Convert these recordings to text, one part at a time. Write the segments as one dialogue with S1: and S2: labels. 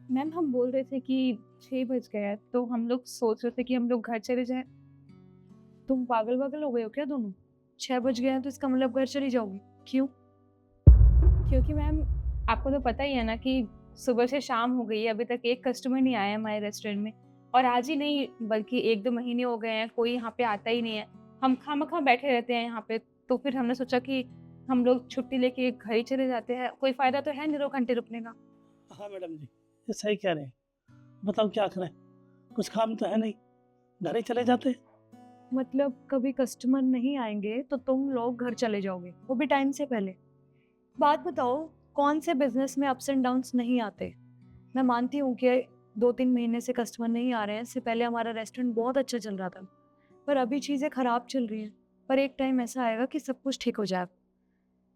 S1: Ma'am हम बोल रहे थे कि 6 बज गए हैं, तो हम लोग सोच रहे थे कि हम लोग घर चले जाएँ। तुम पागल-वागल हो गए हो क्या दोनों? 6 बज गए हैं तो इसका मतलब घर चली जाओगी? क्यों? क्योंकि मैम आपको तो पता ही है ना कि सुबह से शाम हो गई है, अभी तक एक कस्टमर नहीं आया है हमारे रेस्टोरेंट में और आज ही नहीं बल्कि 1-2 महीने हो गए हैं, कोई यहाँ पे आता ही नहीं है। हम खामखा बैठे रहते हैं यहाँ पे, तो फिर हमने सोचा कि हम लोग छुट्टी लेके घर ही चले जाते हैं, कोई फ़ायदा तो है नहीं 2 घंटे रुकने का।
S2: हाँ मैडम जी, ये सही कह रहे हैं। बताओ क्या करें? कुछ काम तो है नहीं, घर ही चले जाते।
S1: मतलब कभी कस्टमर नहीं आएँगे तो तुम लोग घर चले जाओगे, वो भी टाइम से पहले। बात बताओ, कौन से बिज़नेस में अप्स एंड डाउन्स नहीं आते? मैं मानती हूँ कि 2-3 महीने से कस्टमर नहीं आ रहे हैं, इससे पहले हमारा रेस्टोरेंट बहुत अच्छा चल रहा था। पर अभी चीज़ें खराब चल रही हैं, पर एक टाइम ऐसा आएगा कि सब कुछ ठीक हो जाएगा।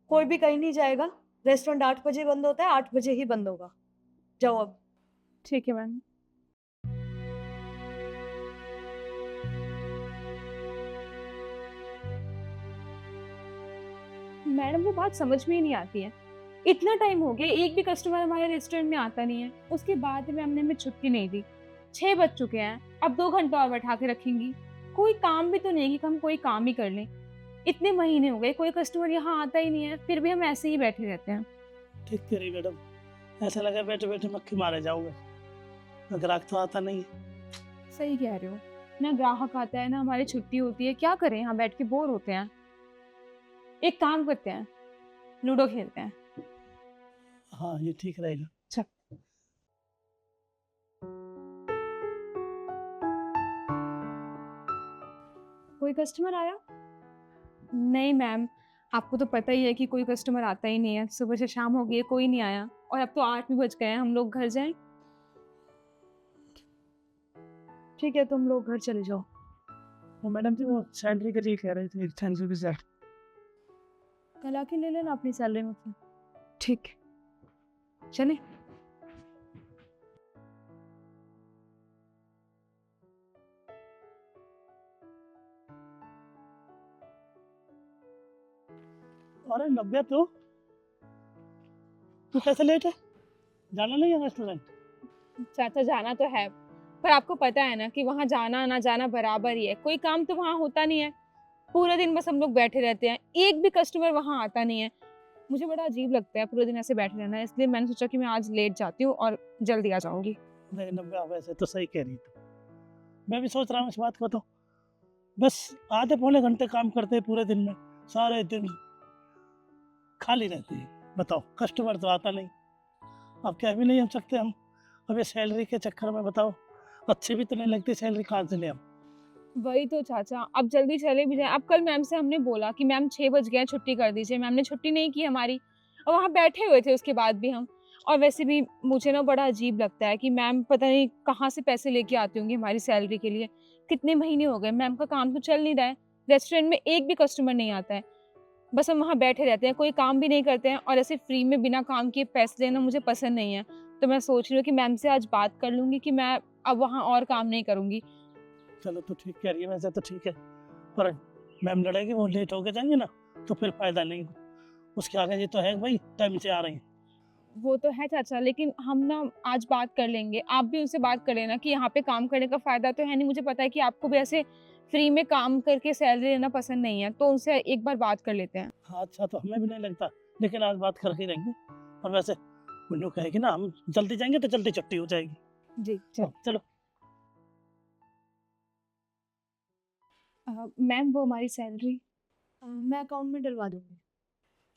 S1: कोई भी कहीं नहीं जाएगा, रेस्टोरेंट 8 बजे बंद होता है, 8 बजे ही बंद होगा। जाओ अब। ठीक है मैम। मैडम वो बात समझ में ही नहीं आती है। इतना टाइम हो गया, एक भी कस्टमर हमारे रेस्टोरेंट में आता नहीं है। उसके बाद मैम ने हमें छुट्टी नहीं दी। 6 बज चुके हैं, अब 2 घंटा और बैठा के रखेंगी। कोई काम भी तो नहीं है कि हम कोई काम ही कर लें। इतने महीने हो गए, कोई कस्टमर यहाँ आता ही नहीं है, फिर भी हम ऐसे ही बैठे रहते हैं।
S2: ठीक कह रही मैडम, ऐसा लगा बैठे-बैठे मक्खी मारे जाओगे। ग्राहक तो आता नहीं है।
S1: सही कह रहे हो। ना ग्राहक आता है, ना हमारी छुट्टी होती है, क्या करें? यहाँ बैठ के बोर होते हैं। एक काम करते हैं, लूडो खेलते हैं।
S2: हाँ, ये ठीक रहेगा।
S1: अच्छा। कोई कस्टमर आया? नहीं मैम, आपको तो पता ही है कि कोई कस्टमर आता ही नहीं है। सुबह से शाम हो गई है, कोई नहीं आया और अब तो 8 भी बज गए हैं, हम लोग घर जाएँ? ठीक है, तुम लोग घर चले जाओ।
S2: वो मैडम जी वो सैलरी के लिए कह रहे थे 10 रुपीज़ ऐड।
S1: कल आके ले लेना अपनी सैलरी मुझसे। ठीक है, चलें?
S2: अरे नव्या तू कैसे लेट है? जाना नहीं है रेस्टोरेंट?
S1: चाचा जाना तो है, पर आपको पता है ना कि वहाँ जाना ना जाना बराबर ही है। कोई काम तो वहाँ होता नहीं है। पूरा दिन बस हम लोग बैठे रहते हैं। एक भी कस्टमर वहाँ आता नहीं है। मुझे बड़ा अजीब लगता है पूरे दिन ऐसे बैठे रहना, इसलिए मैंने सोचा कि मैं आज लेट जाती हूँ और जल्दी आ जाऊँगी।
S2: नहीं नव्या वैसे तो सही कह रही तू। मैं भी सोच रहा हूँ इस बात को तो। बस आधे पौने घंटे काम करते हैं पूरे दिन में, सारे दिन खाली रहती है। बताओ कस्टमर तो आता नहीं। अब कह भी नहीं हम सकते हम। अब ये सैलरी के चक्कर में बताओ, अच्छी भी तो नहीं लगती सैलरी, कहाँ से लें हम?
S1: वही तो चाचा, अब जल्दी चले भी जाएँ। अब कल मैम से हमने बोला कि मैम 6 बज गए हैं, छुट्टी कर दीजिए। मैम ने छुट्टी नहीं की हमारी और वहाँ बैठे हुए थे उसके बाद भी हम। और वैसे भी मुझे ना बड़ा अजीब लगता है कि मैम पता नहीं कहाँ से पैसे लेके आती होंगी हमारी सैलरी के लिए। कितने महीने हो गए, मैम का काम तो चल नहीं रहा है। रेस्टोरेंट में एक भी कस्टमर नहीं आता है। बस हम वहाँ बैठे रहते हैं, कोई काम भी नहीं करते हैं और ऐसे फ्री में बिना काम किए पैसे देना मुझे पसंद नहीं है। तो मैं सोच रही हूँ कि मैम से आज बात कर लूँगी कि मैं अब वहाँ और काम नहीं करूँगी।
S2: चलो तो ठीक कह रही है, वैसे तो ठीक है। पर मैम लड़ेगी, वो लेट होके जाएंगे ना तो फिर फायदा नहीं। उसके आगे ये तो है भाई, टाइम से आ रही हैं।
S1: वो तो है चाचा, लेकिन हम ना आज बात कर लेंगे। आप भी उनसे बात कर लेना कि यहाँ पे काम करने का फ़ायदा तो है नहीं। मुझे पता है कि आपको भी ऐसे फ्री में काम करके सैलरी लेना पसंद नहीं है, तो उनसे एक बार बात कर लेते हैं।
S2: हाँ अच्छा तो हमें भी नहीं लगता, लेकिन आज बात करके ही रहेंगे। और वैसे उन्होंने कहेगी ना हम जल्दी जाएंगे तो जल्दी छुट्टी हो जाएगी।
S1: जी,
S2: हाँ, चलो।
S1: मैम वो हमारी सैलरी मैं अकाउंट में डलवा दूँगी।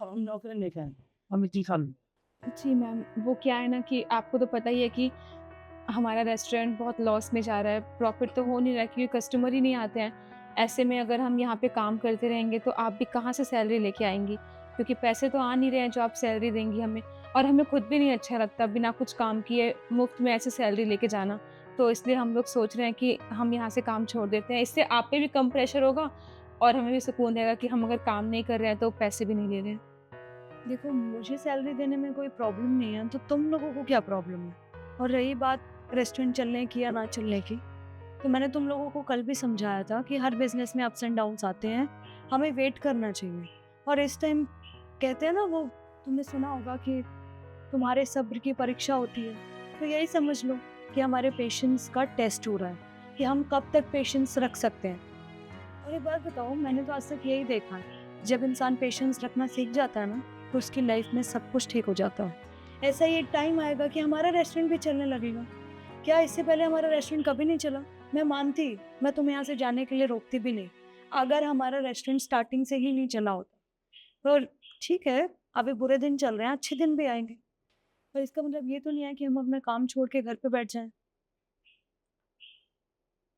S2: अब हम नौकरी लेके आए, हम इतनी साल।
S1: जी मैम, वो क्या है ना कि आपको तो पता ही है कि हमारा रेस्टोरेंट बहुत लॉस में जा रहा है, प्रॉफ़िट तो हो नहीं रहा है क्योंकि कस्टमर ही नहीं आते हैं। ऐसे में अगर हम यहाँ पे काम करते रहेंगे तो आप भी कहाँ से सैलरी लेके आएँगी? क्योंकि पैसे तो आ नहीं रहे हैं जो आप सैलरी देंगी हमें और हमें खुद भी नहीं अच्छा लगता बिना कुछ काम किए मुफ़्त में ऐसे सैलरी लेके जाना। तो इसलिए हम लोग सोच रहे हैं कि हम यहाँ से काम छोड़ देते हैं। इससे आप पे भी कम प्रेशर होगा और हमें भी सुकून रहेगा कि हम अगर काम नहीं कर रहे हैं तो पैसे भी नहीं ले रहे हैं। देखो, मुझे सैलरी देने में कोई प्रॉब्लम नहीं है, तो तुम लोगों को क्या प्रॉब्लम है? और रही बात रेस्टोरेंट चलने की या ना चलने की, तो मैंने तुम लोगों को कल भी समझाया था कि हर बिज़नेस में अप्स एंड डाउन्स आते हैं, हमें वेट करना चाहिए। और इस टाइम कहते हैं ना वो तुमने सुना होगा कि तुम्हारे सब्र की परीक्षा होती है।
S3: तो यही समझ लो कि हमारे पेशेंस का टेस्ट हो रहा है कि हम कब तक पेशेंस रख सकते हैं। और एक बात बताओ, मैंने तो आज तक यही देखा है, जब इंसान पेशेंस रखना सीख जाता है ना, तो उसकी लाइफ में सब कुछ ठीक हो जाता है। ऐसा ही एक टाइम आएगा कि हमारा रेस्टोरेंट भी चलने लगेगा। क्या इससे पहले हमारा रेस्टोरेंट कभी नहीं चला? मैं मानती, मैं तुम्हें यहाँ से जाने के लिए रोकती भी नहीं, अगर हमारा रेस्टोरेंट स्टार्टिंग से ही नहीं चला होता। पर ठीक है, अभी बुरे दिन चल रहे हैं, अच्छे दिन भी आएंगे। पर इसका मतलब ये तो नहीं है कि हम अपना काम छोड़ के घर पे बैठ जाएं।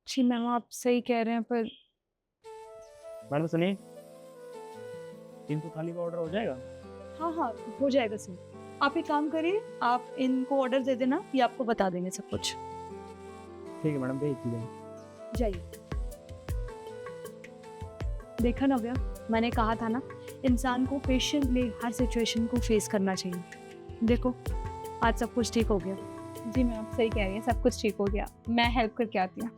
S1: जी मैम, आप सही कह रहे हैं, पर
S4: मैडम सुनिए, 300 थाली का ऑर्डर हो जाएगा?
S3: हाँ हाँ, हो जाएगा सर। आप एक काम करिए, आप इनको ऑर्डर दे देना, ये आपको बता देंगे सब कुछ।
S4: ठीक है मैडम, भेज दीजिए।
S3: जाइए। देखा ना भैया, मैंने कहा था ना, इंसान को पेशेंटली हर सिचुएशन को फेस करना चाहिए। देखो, आज सब कुछ ठीक हो गया।
S1: जी मैम, आप सही कह रही हैं, सब कुछ ठीक हो गया। मैं हेल्प करके आती हूँ।